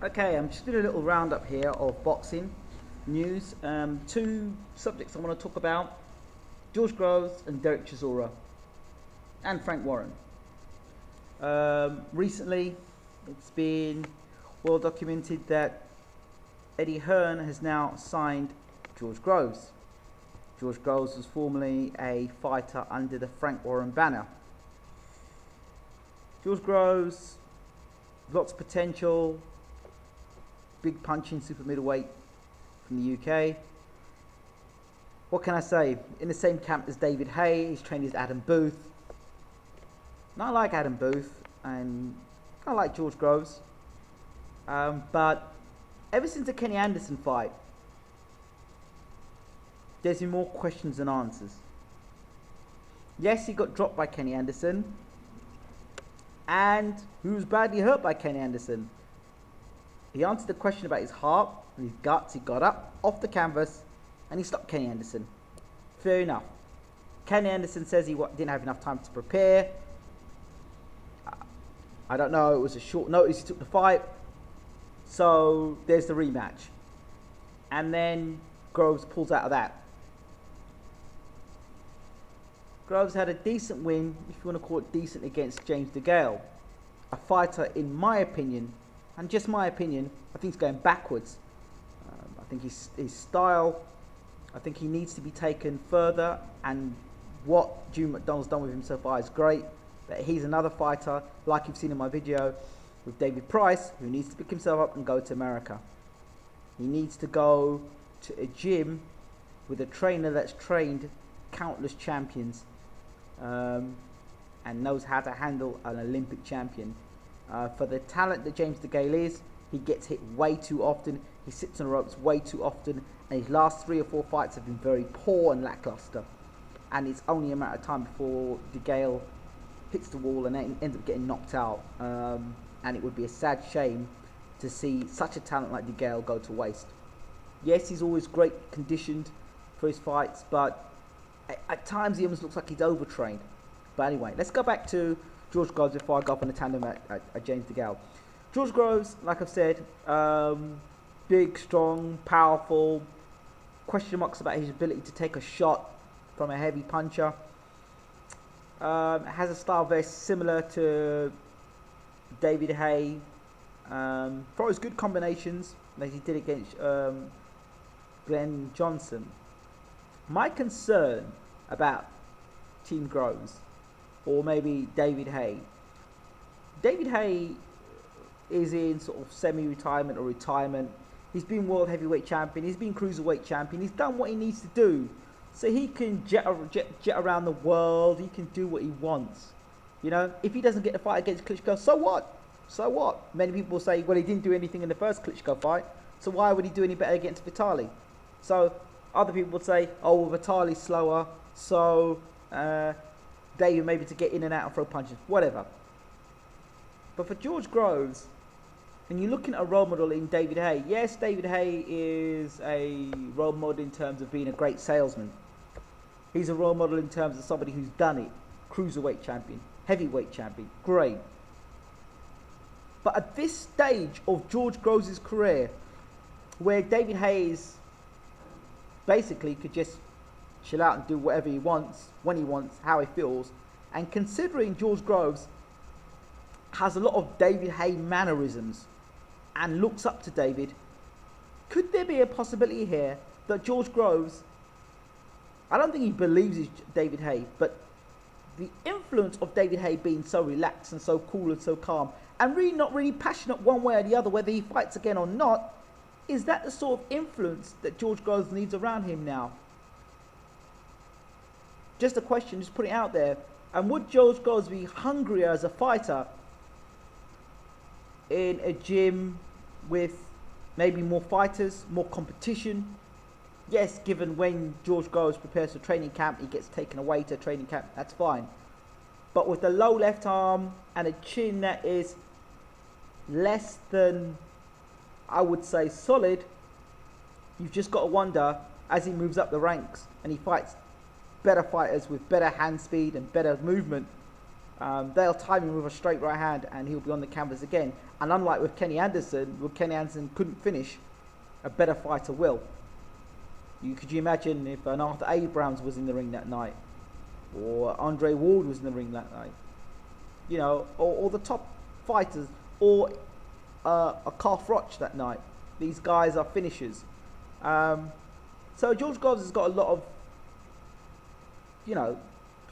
Okay, I'm just doing a little roundup here of boxing news. Two subjects I want to talk about: George Groves and Derek Chisora, and Frank Warren. Recently, it's been well documented that Eddie Hearn has now signed George Groves. George Groves was formerly a fighter under the Frank Warren banner. George Groves, lots of potential, big punching super middleweight from the UK. What can I say? In the same camp as David Haye, he's trained as Adam Booth. And I like Adam Booth and I like George Groves. But ever since the Kenny Anderson fight, there's been more questions than answers. Yes, he got dropped by Kenny Anderson, and he was badly hurt by Kenny Anderson. He answered the question about his heart and his guts. He got up off the canvas and he stopped Kenny Anderson. Fair enough. Kenny Anderson says he didn't have enough time to prepare. I don't know, it was a short notice he took the fight. So there's the rematch. And then Groves pulls out of that. Groves had a decent win, if you want to call it decent, against James DeGale. A fighter, in my opinion, and just my opinion, I think he's going backwards. I think his style, I think he needs to be taken further, and what June McDonald's done with him so far is great. But he's another fighter, like you've seen in my video with David Price, who needs to pick himself up and go to America. He needs to go to a gym with a trainer that's trained countless champions and knows how to handle an Olympic champion. For the talent that James DeGale is, he gets hit way too often, he sits on the ropes way too often, and his last 3 or 4 fights have been very poor and lackluster. And it's only a matter of time before DeGale hits the wall and ends up getting knocked out. And it would be a sad shame to see such a talent like DeGale go to waste. Yes, he's always great conditioned for his fights, but at times he almost looks like he's overtrained. But anyway, let's go back to George Groves before I go up on the tandem at James DeGale. George Groves, like I've said, big, strong, powerful, question marks about his ability to take a shot from a heavy puncher. Has a style very similar to David Haye. Throws good combinations, like he did against Glenn Johnson. My concern about Team Groves, or maybe David Haye. David Haye is in sort of semi-retirement or retirement. He's been world heavyweight champion. He's been cruiserweight champion. He's done what he needs to do, so he can jet around the world. He can do what he wants. You know, if he doesn't get the fight against Klitschko, so what? So what? Many people say, well, he didn't do anything in the first Klitschko fight, so why would he do any better against Vitali? So other people would say, oh, well, Vitali's slower, so David maybe to get in and out and throw punches, whatever. But for George Groves, and you're looking at a role model in David Haye. Yes, David Haye is a role model in terms of being a great salesman. He's a role model in terms of somebody who's done it. Cruiserweight champion, heavyweight champion, great. But at this stage of George Groves' career, where David Haye basically could just chill out and do whatever he wants, when he wants, how he feels, and considering George Groves has a lot of David Haye mannerisms and looks up to David, could there be a possibility here that George Groves, I don't think he believes he's David Haye, but the influence of David Haye being so relaxed and so cool and so calm and really not really passionate one way or the other whether he fights again or not, is that the sort of influence that George Groves needs around him now? Just a question, just put it out there. And would George Groves be hungrier as a fighter in a gym with maybe more fighters, more competition? Yes, given when George Groves prepares for training camp, he gets taken away to training camp, that's fine. But with a low left arm and a chin that is less than, I would say, solid, you've just got to wonder, as he moves up the ranks and he fights better fighters with better hand speed and better movement, they'll time him with a straight right hand and he'll be on the canvas again. And unlike with Kenny Anderson couldn't finish, a better fighter will. Could you imagine if an Arthur Abrams was in the ring that night, or Andre Ward was in the ring that night, you know, or the top fighters, or a Carl Froch that night. These guys are finishers. So George Groves has got a lot of, you know,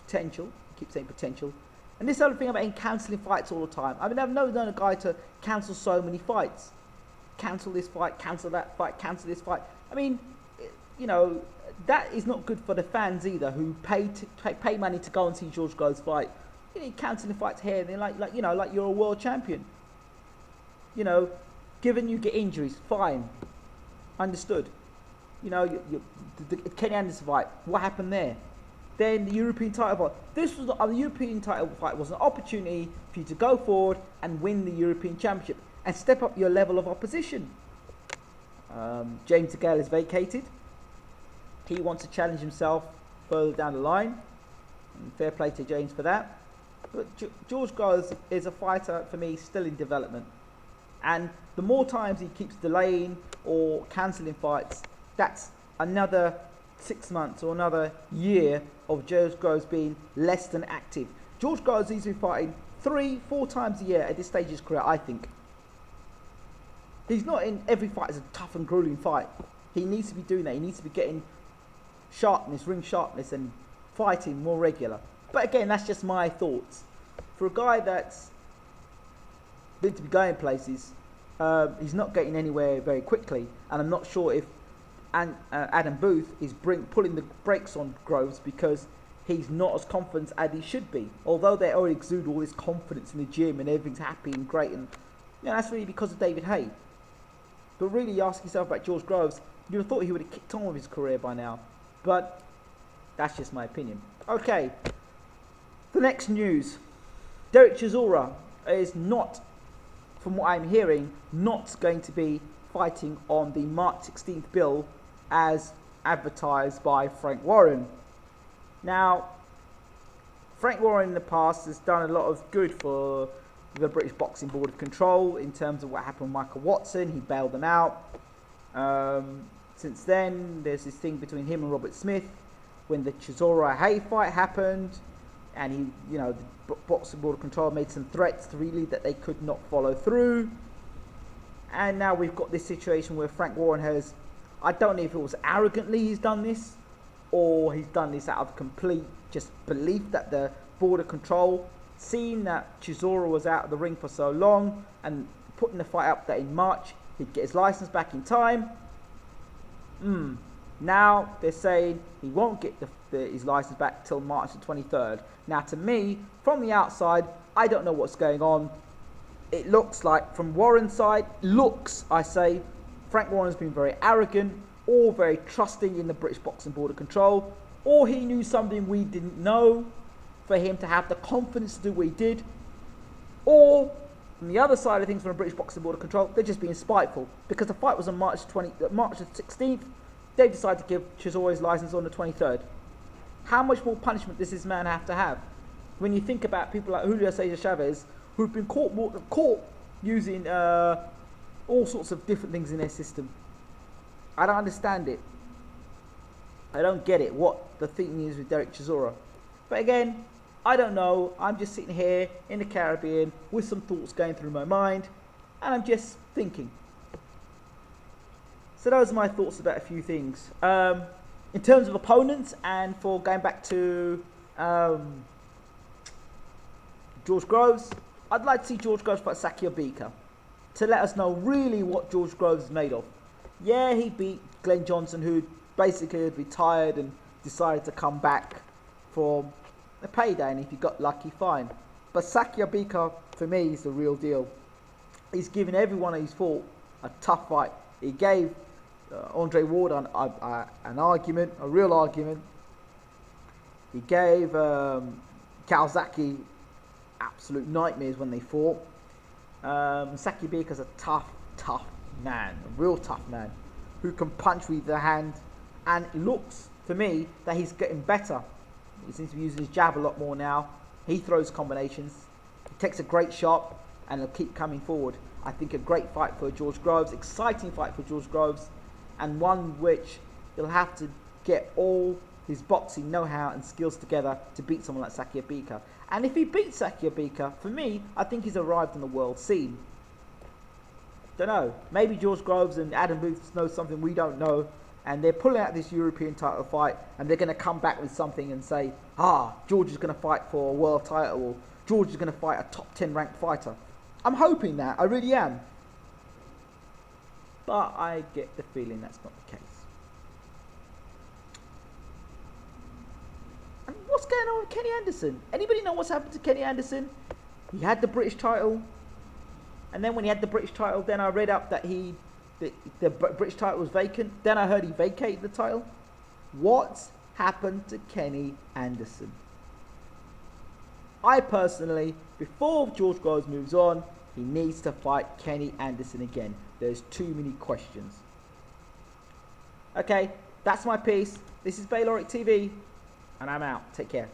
potential. I keep saying potential. And this other thing about him cancelling fights all the time. I mean, I've never known a guy to cancel so many fights. Cancel this fight, cancel that fight, cancel this fight. I mean, you know, that is not good for the fans either, who pay money to go and see George Groves fight. You know, cancelling fights here and there, like you know, like you're a world champion. You know, given you get injuries, fine, understood. You know, the Kenny Anderson fight, what happened there? Then the European title fight. The European title fight was an opportunity for you to go forward and win the European Championship and step up your level of opposition. James DeGale is vacated. He wants to challenge himself further down the line. And fair play to James for that. But George Groves is a fighter, for me, still in development. And the more times he keeps delaying or cancelling fights, that's another 6 months or another year of George Groves being less than active. George Groves needs to be fighting 3-4 times a year at this stage of his career, I think. He's not in every fight as a tough and grueling fight. He needs to be doing that. He needs to be getting sharpness, ring sharpness, and fighting more regular. But again, that's just my thoughts. For a guy that's meant to be going places, he's not getting anywhere very quickly, and I'm not sure if Adam Booth is pulling the brakes on Groves because he's not as confident as he should be. Although they already exude all this confidence in the gym and everything's happy and great, and you know, that's really because of David Haye. But really, you ask yourself about George Groves, you'd have thought he would have kicked on with his career by now. But that's just my opinion. Okay, the next news. Derek Chisora is not, from what I'm hearing, not going to be fighting on the March 16th bill as advertised by Frank Warren. Now, Frank Warren in the past has done a lot of good for the British Boxing Board of Control in terms of what happened with Michael Watson. He bailed them out. Since then, there's this thing between him and Robert Smith when the Chisora Haye fight happened, and he, you know, the Boxing Board of Control made some threats really that they could not follow through. And now we've got this situation where Frank Warren has, I don't know if it was arrogantly he's done this, or he's done this out of complete just belief that the Board of Control, seeing that Chisora was out of the ring for so long and putting the fight up that in March he'd get his license back in time. Now they're saying he won't get his license back till March the 23rd. Now to me, from the outside, I don't know what's going on. It looks like, from Warren's side, Frank Warren has been very arrogant or very trusting in the British Boxing Board of Control, or he knew something we didn't know for him to have the confidence to do what he did, or from the other side of things, from the British Boxing Board of Control, they're just being spiteful because the fight was on March the 16th. They decided to give Chisora his license on the 23rd. How much more punishment does this man have to have? When you think about people like Julio Cesar Chavez, who've been caught using all sorts of different things in their system. I don't understand it. I don't get it, what the thinking is with Derek Chisora. But again, I don't know. I'm just sitting here in the Caribbean with some thoughts going through my mind, and I'm just thinking. So those are my thoughts about a few things. In terms of opponents, and for going back to George Groves, I'd like to see George Groves fight Sakio Bika to let us know really what George Groves is made of. Yeah, he beat Glenn Johnson, who basically had retired and decided to come back from a payday, and if he got lucky, fine. But Sakio Bika, for me, is the real deal. He's given everyone he's fought a tough fight. He gave Andre Ward an argument, a real argument. He gave Kawasaki absolute nightmares when they fought. Sakio Bika's a tough man, a real tough man, who can punch with the hand, and it looks, for me, that he's getting better. He seems to be using his jab a lot more now. He throws combinations. He takes a great shot, and he'll keep coming forward. I think a great fight for George Groves, exciting fight for George Groves, and one which he'll have to get all his boxing know-how and skills together to beat someone like Sakiabika. And if he beats Sakiabika, for me, I think he's arrived on the world scene. Don't know. Maybe George Groves and Adam Booth know something we don't know, and they're pulling out this European title fight, and they're going to come back with something and say, George is going to fight for a world title, or George is going to fight a top 10 ranked fighter. I'm hoping that, I really am. But I get the feeling that's not the case. And what's going on with Kenny Anderson? Anybody know what's happened to Kenny Anderson? He had the British title, and then when he had the British title, then I read up that the British title was vacant. Then I heard he vacated the title. What's happened to Kenny Anderson? I personally, before George Groves moves on, he needs to fight Kenny Anderson again. There's too many questions. Okay, that's my piece. This is Bayloric TV, and I'm out. Take care.